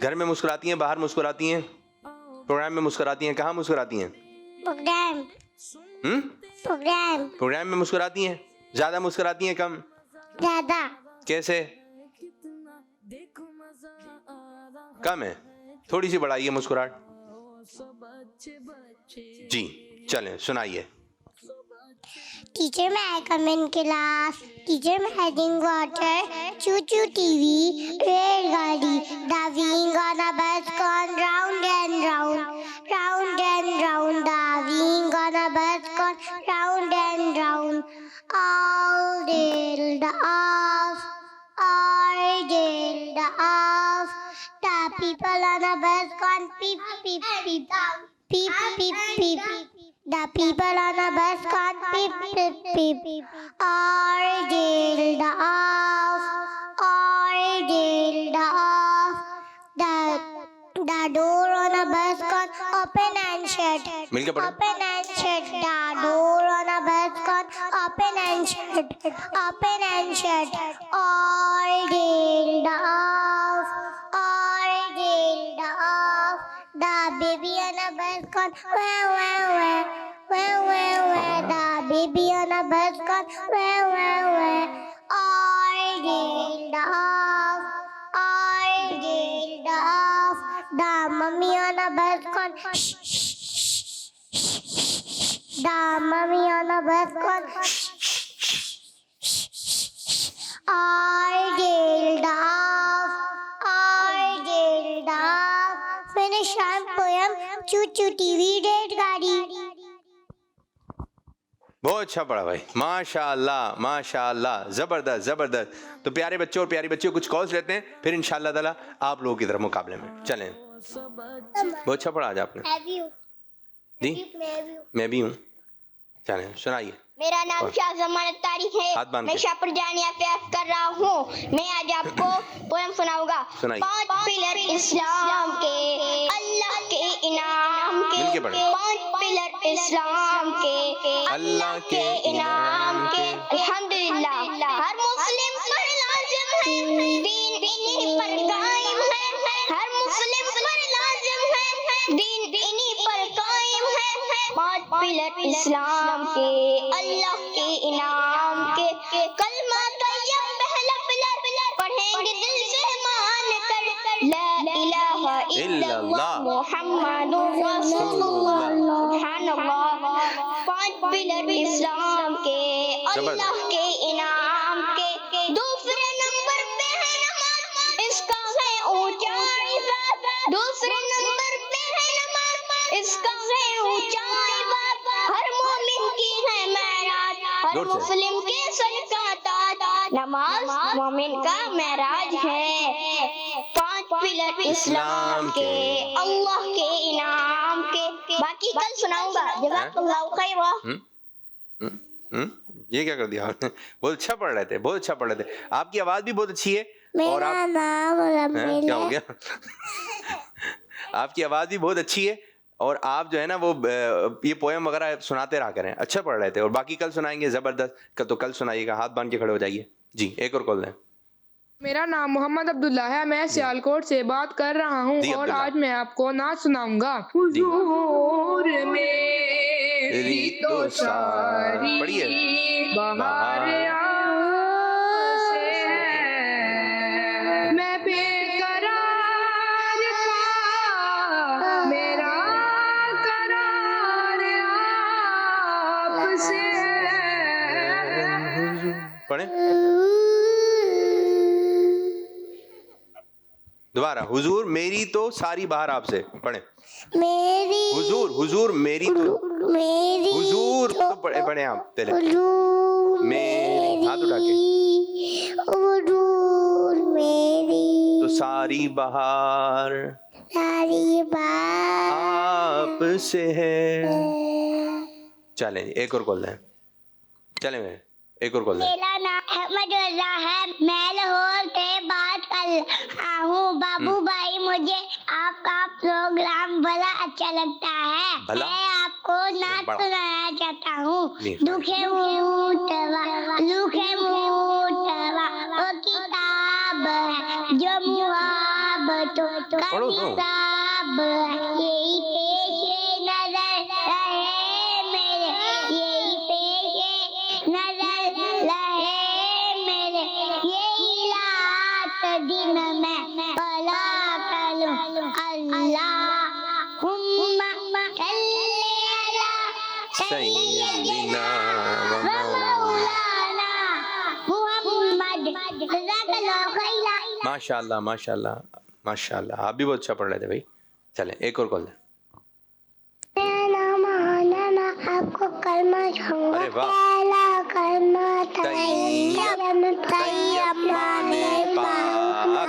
घर में मुस्कुराती हैं, बाहर मुस्कुराती हैं, प्रोग्राम में मुस्कुराती हैं? कहाँ मुस्कुराती हैं? प्रोग्राम। प्रोग्राम। प्रोग्राम में मुस्कुराती हैं। ज्यादा मुस्कुराती हैं, कम? ज्यादा। कैसे? कम है, थोड़ी सी बढ़ाइए मुस्कुराहट जी। चलें सुनाइए। टीचर मैं आई कम इन क्लास, टीचर मैं आई ड्रिंक वाटर, चू चू टीवी, रेलगाड़ी, the wing on a bus gone round and round, round and round, the wing on a bus gone round and round, all day the off, all day the off, the people on a bus gone peep peep peep, peep peep peep. The people on the bus gone peep peep peep. All day the off, all day the off. The door on the bus gone open and shut. मिलके पढ़ो। Open and shut. The door on the bus gone open and shut. Open and shut. All day the off, all day the off. The baby on the bus gone wah wah wah, wah wah wah. The baby on the bus gone wah wah wah. All day the off, all day the off. The mummy on the bus gone shh shh shh shh. The mummy on the bus gone shh shh shh. All day the off, all day the off. Finish our poem. Choo choo TV रेलगाड़ी। बहुत अच्छा पढ़ा भाई, माशाअल्लाह माशाअल्लाह, जबरदस्त जबरदस्त। तो प्यारे बच्चों और प्यारी बच्चियों, कुछ कॉल्स लेते हैं, फिर इंशाअल्लाह ताला आप लोगों की तरफ मुकाबले में चलें। बहुत अच्छा पढ़ा आज आपने जी। मैं भी हूँ। चलें सुनाइए। मेरा नाम शाहजमान तारिक है। हाथ बांध मैं के। शाहपुर जानिया प्यास कर रहा हूँ। मैं आज आपको पोयम सुनाऊंगा। सुनाइए। 5 पिलर इस्लाम के, अल्लाह के इनाम के। मिलके पढ़ें। 5 पिलर इस्लाम के, अल्लाह के इनाम के। अल्हम्दुलिल्लाह हर मुस्लिम पर लाजिम है, दीन इन्हीं पर कायम है। हर मुस्लिम पर लाजिम है, दीन इन्हीं पर कायम है। 5 पिलर इस्लाम के, अल्लाह के इनाम के। कलमा तैयब पहला पिलर, पढ़ेंगे दिल से मान कर, ला इलाहा इल्लल्लाह मुहम्मदुर रसूलुल्लाह। सुभानअल्लाह। 5 पिलर इस्लाम के, अल्लाह के इनाम के। दूसरे नंबर पे है नमाज, इसका है ऊंचा इबादत। दूसरे नंबर पे है नमाज, इसका है ऊंचा इबादत। हर मोमिन की है मेराज, हर मुस्लिम के सर का ताज। नमाज मोमिन का मेराज है। 5 पिलर इस्लाम के, अल्लाह के इनाम के। बाकी कल सुनाऊंगा। जज़ाकल्लाहु खैरा। ये क्या कर दिया आपने? बहुत अच्छा पढ़ रहे थे, बहुत अच्छा पढ़ रहे थे। आपकी आवाज भी बहुत अच्छी है। और मेरा आप नाम रमीला। क्या हो गया? आपकी आवाज भी बहुत अच्छी है और आप जो है ना वो ये पोएम वगैरह सुनाते रहा करें। अच्छा पढ़ रहे थे और बाकी कल सुनाएंगे जबरदस्त। तो कल सुनाइएगा, हाथ बांध के खड़े हो जाइए। जी एक और कॉल दें। मेरा नाम मोहम्मद अब्दुल्ला है, मैं सियालकोट से बात कर रहा हूँ जी, और अब्दुल्ला। आज मैं आपको नाच सुनाऊंगा। हुजूर मेरी तो सारी पढ़िए। बहार आपसे है, मैं बेकरार था, मेरा करार आपसे है। पढ़े दोबारा। हुजूर मेरी तो सारी बहार आपसे। पढ़े। मेरी हुजूर मेरी तो मेरी हुजूर तो पढ़े आप पहले। मेरी हाथ उठा के। हुजूर मेरी तो सारी बहार सारी बात आपसे है। चलें एक और कॉल दें। चलें मैं एक और कॉल दें। मेरा नाम अहमद रजा है, मैं लाहौर से बात कर रहा हूँ। बाबू भाई मुझे आपका प्रोग्राम बड़ा अच्छा लगता है। भला? मैं आपको नाच बड़ा। सुनाना चाहता हूँ। जी। दुखे मुतवा वो किताब है जो मुहाबत का पढ़ो तो। निसाब है। यही पेशे नजर रहे मेरे, यही पेशे नजर रहे मेरे, यही रात दिन में भला करूं अल्लाहुम्मा सल्ली अला सय्यिदिना व व मौलाना मुहम्मद। जज़ाकल्लाहु खैरा। माशाल्लाह माशाल्लाह माशाल्लाह। आप भी बहुत अच्छा पढ़ रहे थे भाई। चलें एक और कॉल दें। मेरा नाम आनंद, आपको कलमा चाहूंगा। अरे वाह। पहला कलमा तैयब तैयब माने पाक ला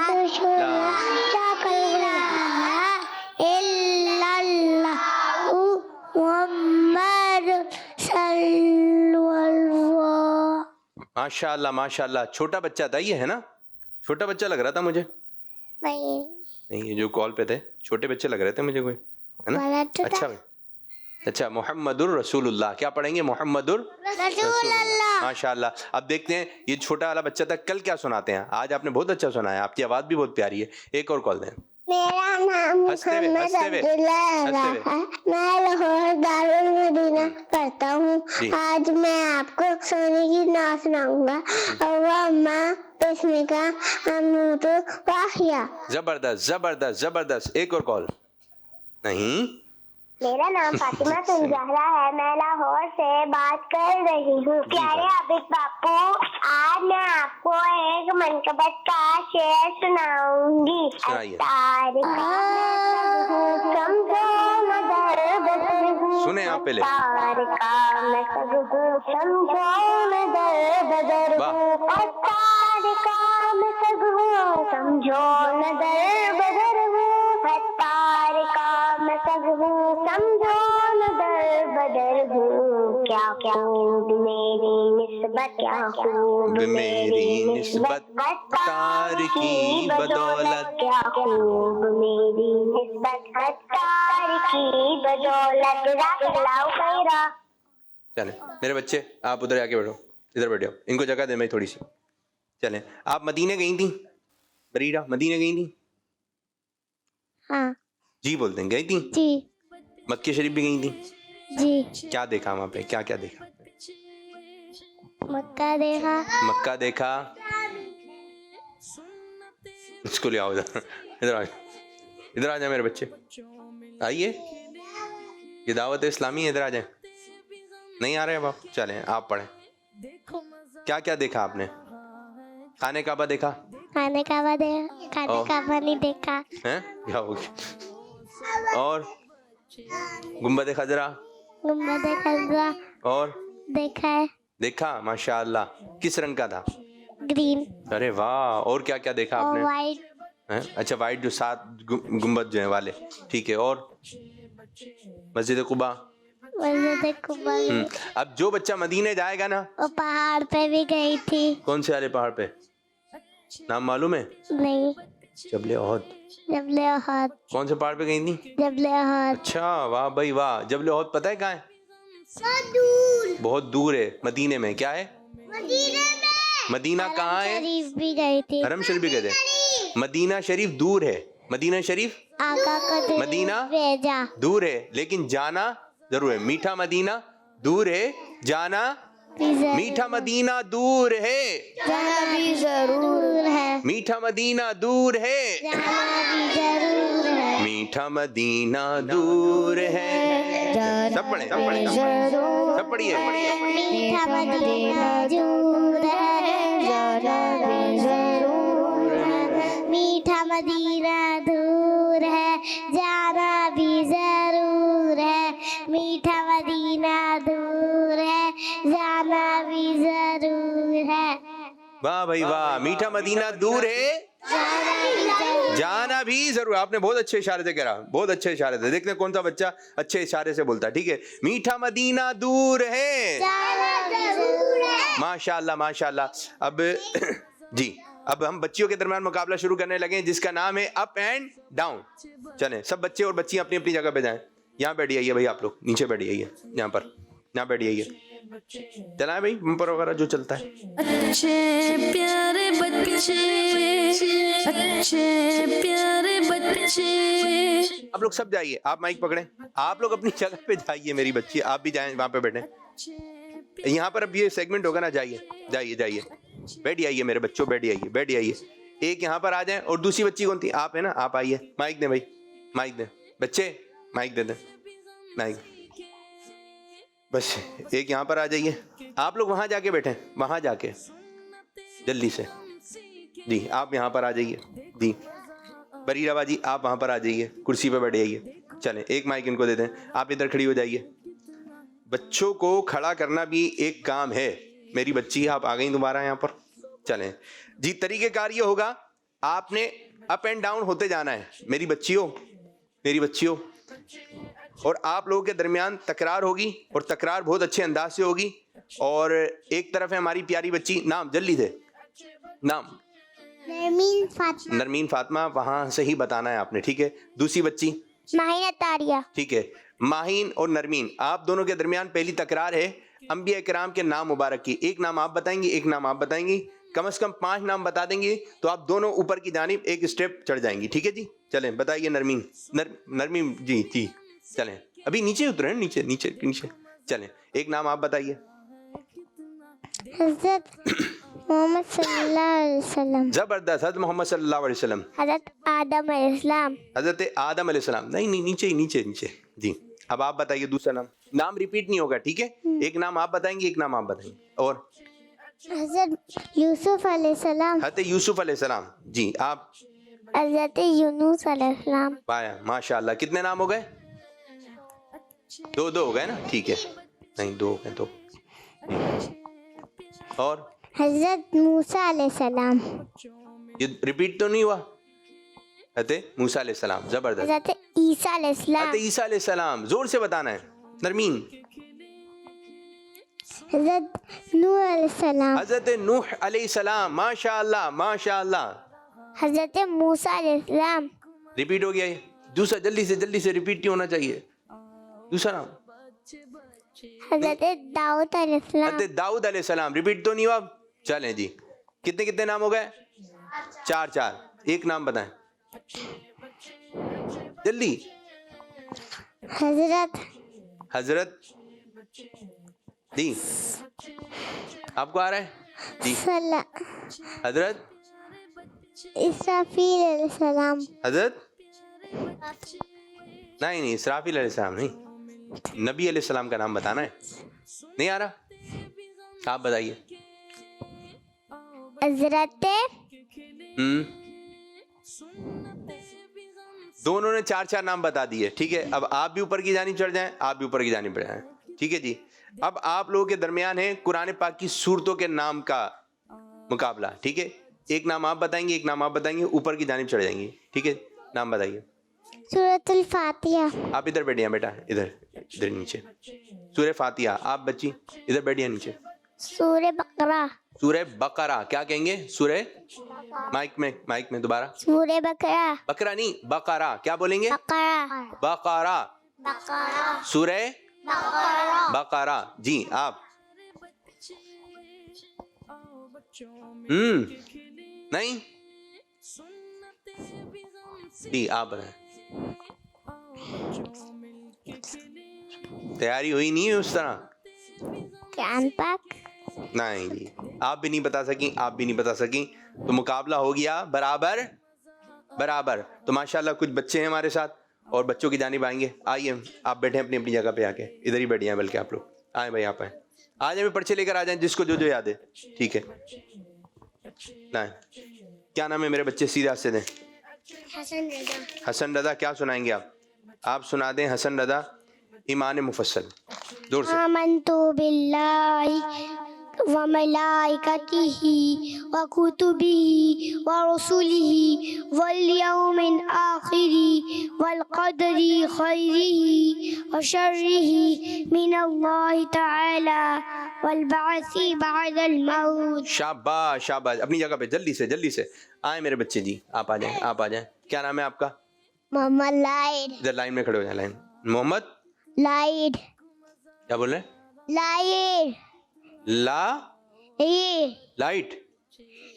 माशाल्लाह माशाल्लाह। छोटा बच्चा था ये, है ना? छोटा बच्चा लग रहा था मुझे। नहीं ये जो कॉल पे थे छोटे बच्चे लग रहे थे मुझे कोई, है ना? अच्छा भाई अच्छा। मोहम्मदुर रसूलुल्लाह क्या पढ़ेंगे? मोहम्मदुर रसूलुल्लाह। माशाल्लाह। अब देखते हैं ये छोटा वाला बच्चा था कल क्या सुनाते हैं। आज आपने बहुत अच्छा सुनाया, आपकी आवाज भी बहुत प्यारी है। एक और कॉल दें। मेरा नाम मोहम्मद अब्दुल्ला है, मैं लाहौर दारुल मदीना पढ़ता हूँ। आज मैं आपको सोने की नाच सुनाऊंगा। अव्वा बिस्मिका अमूतु वाहिया। जबरदस्त जबरदस्त जबरदस्त। एक और कॉल। नहीं मेरा नाम फातिमा सुनजहरा है, मैं लाहौर से बात कर रही हूँ। प्यारे आबिद बापू, आज मैं आपको एक मनकबत का शेर सुनाऊंगी। सुने आप पहले। समझो नजर बदर समझो नजर बदर हूँ। क्या खूब मेरी निस्बत, क्या खूब मेरी निस्बत तार की बदौलत। क्या खूब मेरी निस्बत तार की बदौलत। जज़ाकल्लाहु खैरा। चलें मेरे बच्चे आप उधर आके बैठो, इधर बैठो, इनको जगह दे मैं थोड़ी सी। चलें आप मदीने गई थी बरीरा? मदीने गई थी? हाँ जी बोलते हैं गई थी। जी मक्के शरीफ भी गई थी? जी। क्या देखा वहां पे? क्या क्या देखा? मक्का देखा। मक्का देखा। इसको ले आओ इधर, इधर आ इधर आ जाए मेरे बच्चे, आइए। ये दावत इस्लामी है, इधर आ जाए। नहीं आ रहे अब आप? चलें आप पढ़ें। क्या क्या देखा आपने? खाने काबा देखा? खाने काबा देखा। खाने काबा नहीं देखा। हैं क्या हो गया? और गुम्बद खजरा? गुम्बद खजरा और देखा है। देखा माशाअल्लाह। किस रंग का था? ग्रीन। अरे वाह। और क्या क्या देखा और आपने? वाइट। हैं? अच्छा वाइट जो 7 गुम्बद जो है वाले, ठीक है। और मस्जिद कुबा? मस्जिद कुबा गई। अब जो बच्चा मदीने जाएगा ना, वो पहाड़ पे भी गई थी। कौन से वाले पहाड़ पे, नाम मालूम है? नहीं, जबले ओहद। जबले ओहद। कौन से पहाड़ पे गई थी? जबले ओहद। अच्छा, वाह भाई वाह। जबले ओहद पता है कहाँ है? बहुत दूर है, मदीने में। क्या है? मदीना कहाँ है? शरीफ भी गई थी। हरम शरीफ भी गए थे। मदीना शरीफ दूर है, मदीना शरीफ आका का दिल मदीना भेजा। दूर है, लेकिन जाना जरूर है। मीठा मदीना दूर है, जाना मीठा मदीना दूर है। जाना भी जरूर है। मीठा मदीना दूर है, जाना भी जरूर है। मीठा मदीना दूर है। सब पढ़े, सब पढ़े, सब पढ़िए। मीठा मदीना दूर है। जाना भी जरूर है। मीठा मदीना दूर है। जाना भी जरूर है। मीठा मदीना दूर है। जाना भी जरूर है। वाह भाई वाह। मीठा मदीना दूर है, जाना भी जरूर। आपने बहुत अच्छे इशारे से करा, बहुत अच्छे इशारे से। देखते हैं कौन सा बच्चा अच्छे इशारे से बोलता है। ठीक है, मीठा मदीना दूर है, जाना जरूर है। माशाल्लाह माशाल्लाह। अब जी, अब हम बच्चियों के दरमियान मुकाबला शुरू करने लगे, जिसका नाम है अप एंड डाउन। चलें, सब बच्चे और बच्चियां अपनी अपनी जगह पे जाएं। यहाँ बैठ जाइए भाई, आप लोग नीचे बैठ जाइए, यहाँ पर, यहाँ बैठ जाइए। चलाएं भाई बम्पर वगैरह जो चलता है। अच्छे प्यारे बच्चे, अच्छे प्यारे बच्चे। आप लोग सब जाइए, आप माइक पकड़ें, आप लोग अपनी जगह पे जाइए। मेरी बच्ची आप भी जाएं, वहां पे बैठे। यहाँ पर अब ये सेगमेंट होगा ना, जाइए जाइए जाइए, बैठ जाइए मेरे बच्चों, बैठ जाइए, बैठ जाइए। एक यहाँ पर आ जाए, और दूसरी बच्ची कौन थी? आप है ना, आप आइए। माइक दें भाई, माइक दें बच्चे, माइक दे दें, माइक। बस एक यहाँ पर आ जाइए। आप लोग वहां जाके बैठे, वहां जाके जल्दी से। जी आप यहाँ पर आ जाइए। जी बरीरावा जी आप वहां पर आ जाइए, कुर्सी पे बैठ जाइए। चलें, एक माइक इनको दे दें, आप इधर खड़ी हो जाइए। बच्चों को खड़ा करना भी एक काम है। मेरी बच्ची आप आ गई दोबारा यहाँ पर। चलें जी, तरीकेकार ये होगा, आपने अप एंड डाउन होते जाना है मेरी बच्चियों, मेरी बच्चियों। और आप लोगों के दरमियान तकरार होगी, और तकरार बहुत अच्छे अंदाज से होगी। और एक तरफ है हमारी प्यारी बच्ची, नाम जल्दी से, नाम नरमीन फातिमा। नरमीन फातिमा, वहां से ही बताना है आपने। ठीक है, दूसरी बच्ची माहिना तारिया। ठीक है, माहीन और नरमीन, आप दोनों के दरमियान पहली तकरार है अंबिया किराम के नाम मुबारक की। एक नाम आप बताएंगी, एक नाम आप बताएंगी। कम से कम 5 नाम बता देंगे तो आप दोनों ऊपर की जानिब एक स्टेप चढ़ जाएंगी। ठीक है जी, चलें बताइए नरमीन। नरमीन जी जी, चलें अभी नीचे उतरे, नीचे नीचे नीचे। चलें, एक नाम आप बताइए। हज़रत मोहम्मद सल्लल्लाहु अलैहि वसल्लम। जबरदस्त, हज़रत मोहम्मद सल्लल्लाहु अलैहि वसल्लम। हज़रत आदम अलैहिस्सलाम। हज़रत आदम अलैहिस्सलाम। नहीं नहीं, नीचे नीचे नीचे। जी अब आप बताइए दूसरा नाम। नाम रिपीट नहीं होगा, ठीक है? एक नाम आप बताएंगे, एक नाम आप बताएंगे। और हज़रत यूसुफ अलैहिस्सलाम। हज़रत यूसुफ अलैहिस्सलाम। जी आप। हज़रत यूनुस अलैहिस्सलाम। पाया, माशाल्लाह। कितने नाम हो गए? 2 हो गए ना, ठीक है। नहीं 2 हो गए, 2। और हज़रत मूसा अलैहिस्सलाम। ये रिपीट तो नहीं हुआ? हज़रत मूसा अलैहिस्सलाम, जबरदस्त। हज़रत ईसा अलैहिस्सलाम। हज़रत ईसा अलैहिस्सलाम, जोर से बताना है नरमीन। हज़रत नूह अलैहिस्सलाम। हज़रत नूह अलैहिस्सलाम, माशाल्लाह माशाल्लाह। हज़रत मूसा अलैहिस्सलाम। रिपीट हो गया ये। दूसरा जल्दी से रिपीट नहीं होना चाहिए। दूसरा नाम हज़रत दाऊद अलैहिस्सलाम। हज़रत दाऊद अलैहिस्सलाम, रिपीट तो नहीं हुआ। चलें जी, कितने कितने नाम हो गए? 4। एक नाम बताएं जल्दी। हजरत जी, आपको आ रहा है जी? हजरत इसराफील अलैहिस्सलाम। हजरत नहीं, इसराफील अलैहिस्सलाम नहीं, नबी अलैहिस्सलाम का नाम बताना है। नहीं आ रहा? आप बताइए। हजरत दोनों ने 4 नाम बता दिए, ठीक है। अब आप भी ऊपर की जानिब चढ़ जाएं, आप भी ऊपर की जानिब बढ़ जाएं, ठीक है जी। अब आप लोगों के दरमियान है कुरान पाक की सूरतों के नाम का मुकाबला, ठीक है। एक नाम आप बताएंगे, एक नाम आप बताएंगे, ऊपर की जानिब चढ़ जाएंगे, ठीक है। नाम बताइए। सूरतुल फातिहा। आप इधर बैठिए बेटा, इधर इधर नीचे। सूरह फातिहा, आप बच्ची इधर बैठिए नीचे। सूरह बकरा। सूरह बकरा क्या कहेंगे? सूरह, माइक में दोबारा। सूरह बकरा। बकरा नहीं, बकरा क्या बोलेंगे? बकरा। बकरा। बकरा। सूरह बकरा। बकरा। जी आप। नहीं जी आप बताएं। तैयारी हुई नहीं है उस तरह? कुरान पाक। नहीं जी, आप भी नहीं बता सकी, आप भी नहीं बता सकी, तो मुकाबला हो गया बराबर बराबर। तो माशाल्लाह कुछ बच्चे हैं हमारे साथ और बच्चों की जानिब आएंगे। आइए आप बैठे अपनी अपनी जगह पे आके, इधर ही बैठिए हैं बल्कि आप लोग। आए भाई आप आए, आ जाए, पर्चे लेकर आ जाएं जिसको जो जो याद है। ठीक है ना, क्या नाम है मेरे बच्चे? सीधे हाथ से दें। हसन रजा। हसन रजा क्या सुनाएंगे आप? आप सुना दें हसन रजा ईमान मुफस्सल, जोर से। आमन्तु बिल्लाहि व मलाइकतिही व कुतुबिही व रसूलिही वल यौमिल आखिरी वल क़दरी खैरिही व शर्रिही मिनल्लाहि तआला वल बअसी बअदल मौत। शाबाश शाबाश, अपनी जगह पे जल्दी से आए मेरे बच्चे जी। आप आ जाएं, आप आ जाएं। क्या नाम है आपका? मोहम्मद लाइड। इधर लाइन में खड़े हो जाए। लाइन। मोहम्मद लाइड। क्या बोल रहे हैं? लाइड। लाइट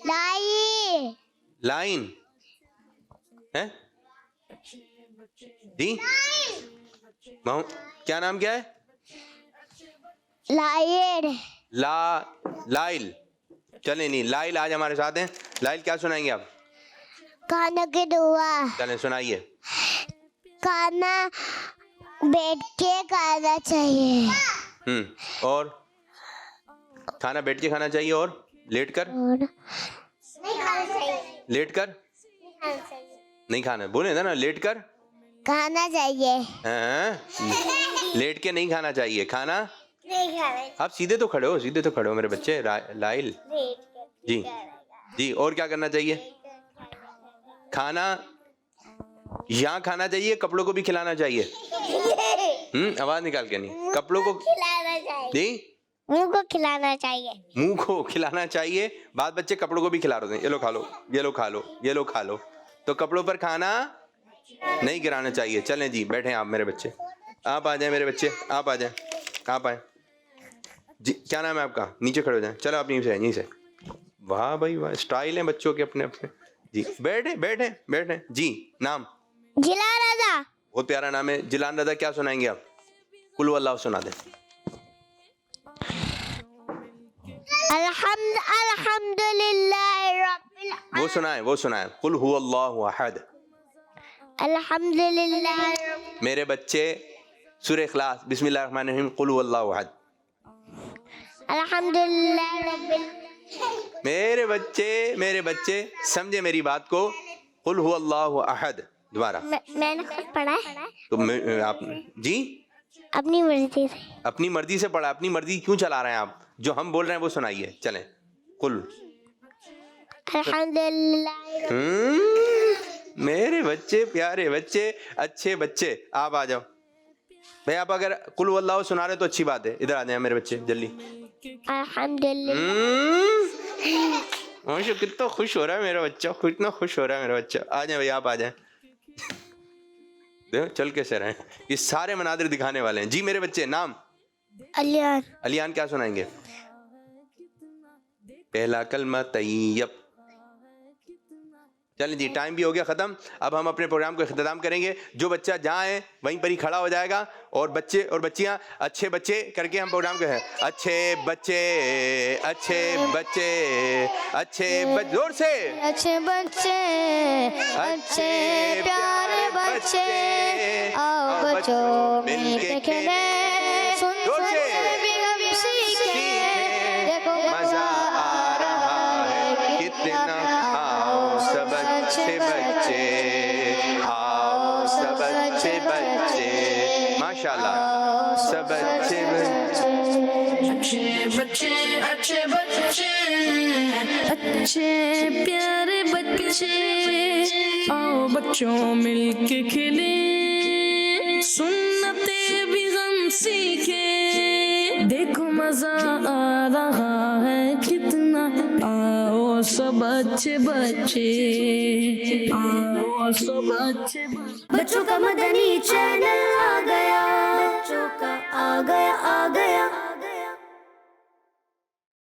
लाइड। लाइन है जी। क्या नाम क्या है? लाइड। लाइल। चले नहीं, लाइल आज हमारे साथ हैं। लाइल क्या सुनाएंगे आप? खाना की दुआ। चलें सुनाइए। खाना बैठ के खाना चाहिए। और खाना बैठ के खाना चाहिए और लेट कर? और नहीं खाना चाहिए। लेट कर नहीं खाना, बोले था ना लेट कर खाना चाहिए। लेट के नहीं खाना चाहिए, खाना नहीं खाना। आप सीधे तो खड़े हो मेरे बच्चे। लाइल जी जी। और क्या करना चाहिए? खाना यहाँ खाना चाहिए, कपड़ों को भी खिलाना चाहिए। आवाज निकाल के नहीं, कपड़ों को खिलाना चाहिए जी, मुंह को खिलाना चाहिए। मुंह को खिलाना चाहिए। बाद बच्चे कपड़ों को भी खिला रहे हैं, ये लो खा लो, ये लो खा लो, ये लो खा लो। तो कपड़ों पर खाना नहीं गिराना चाहिए। चलें जी बैठे आप मेरे बच्चे, आप आ जाए मेरे बच्चे, आप आ जाए, आप आए जी। क्या नाम है आपका? नीचे खड़े हो जाए। चलो आप यहीं से। वाह भाई वाह, स्टाइल है बच्चों के अपने अपने जी। बैठे बैठे बैठे जी। नाम? जिलान रजा। बहुत प्यारा नाम है, जिलान रजा। क्या सुनाएंगे आप? कुल हु अल्लाह सुना दे। अल्हम्दुलिल्लाह रब्बिल वो सुनाए कुल हु अल्लाहु अहद। अल्हम्दुलिल्लाह। मेरे बच्चे सूरह इखलास बिस्मिल्लाहिर्रहमानिर्रहीम कुल हु अल्लाहु अहद। अल्हम्दुलिल्लाह रब्बिल। मेरे बच्चे समझे मेरी बात को। कुल हु अल्लाहु अहद। दोबारा। मैंने खुद पढ़ा है। तो आप जी अपनी मर्जी से। अपनी मर्जी से पढ़ा। अपनी मर्जी क्यों चला रहे हैं आप? जो हम बोल रहे हैं वो सुनाइए। चलें। कुल अल्हम्दुलिल्लाह। मेरे बच्चे प्यारे बच्चे अच्छे बच्चे, आप आ जाओ भाई। आप अगर कुल हु अल्लाहु सुना रहे तो अच्छी बात है। इधर आ जाए मेरे बच्चे जल्दी। अल्हम्दुलिल्लाह। कितना खुश हो रहा है मेरा बच्चा, कितना खुश हो रहा है मेरा बच्चा। आ जाए भाई, आप आ जाए। देखो चल कैसे रहे, ये सारे मनादिर दिखाने वाले हैं जी मेरे बच्चे। नाम? अलियान। अलियान क्या सुनाएंगे? पहला कलमा तैयब। चलें जी, टाइम भी हो गया ख़त्म। अब हम अपने प्रोग्राम को इख्तिताम करेंगे। जो बच्चा जहाँ है वहीं पर ही खड़ा हो जाएगा और बच्चे और बच्चियाँ अच्छे बच्चे करके हम प्रोग्राम को है। अच्छे बच्चे अच्छे बच्चे अच्छे बच्चे, जोर से अच्छे बच्चे अच्छे प्यारे बच्चे, आओ बच्चों मिलके खेले, सुन जोर से। भी हम सीखे, देखो मजा आ रहा है कितना। आओ सब अच्छे बच्चे, आओ सब अच्छे बच्चे, माशाल्लाह सब अच्छे बच्चे। अच्छे प्यारे बच्चे, आओ बच्चों मिलके खेले, सुन्नते भी गम सीखे, देखो मजा आ रहा है कितना, आओ सब बच्चे बच्चे, आओ सब बच्चे बच्चों का मदनी चैनल आ गया, बच्चों का आ गया